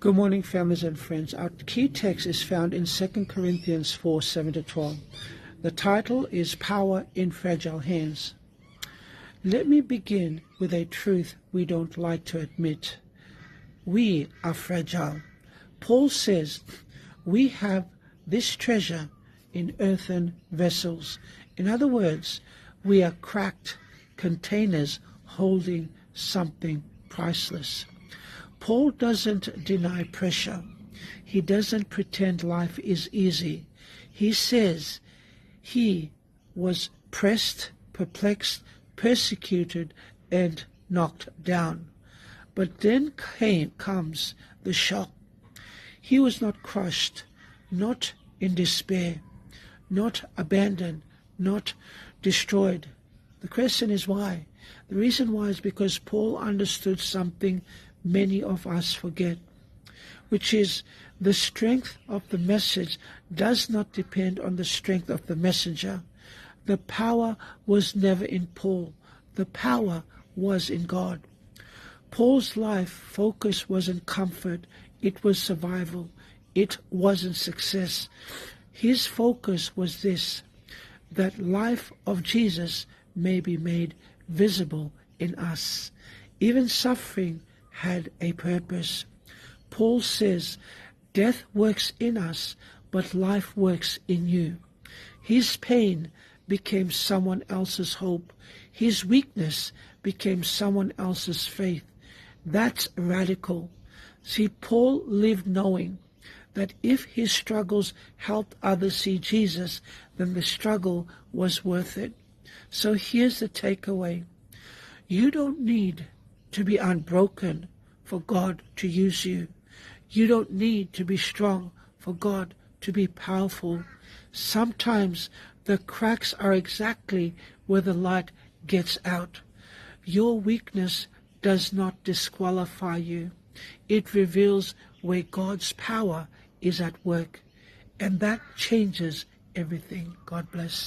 Good morning, families and friends. Our key text is found in 2 Corinthians 4, 7-12. The title is Power in Fragile Hands. Let me begin with a truth we don't like to admit. We are fragile. Paul says we have this treasure in earthen vessels. In other words, we are cracked containers holding something priceless. Paul doesn't deny pressure. He doesn't pretend life is easy. He says he was pressed, perplexed, persecuted, and knocked down. But then comes the shock. He was not crushed, not in despair, not abandoned, not destroyed. The question is why? The reason why is because Paul understood something many of us forget, which is the strength of the message does not depend on the strength of the messenger. The power was never in Paul. The power was in God. Paul's life focus wasn't comfort, it was survival. It wasn't success. His focus was this, that life of Jesus may be made visible in us. Even suffering had a purpose. Paul says, death works in us, but life works in you. His pain became someone else's hope. His weakness became someone else's faith. That's radical. See, Paul lived knowing that if his struggles helped others see Jesus, then the struggle was worth it. So here's the takeaway. You don't need to be unbroken for God to use you. You don't need to be strong for God to be powerful. Sometimes the cracks are exactly where the light gets out. Your weakness does not disqualify you. It reveals where God's power is at work, and that changes everything. God bless.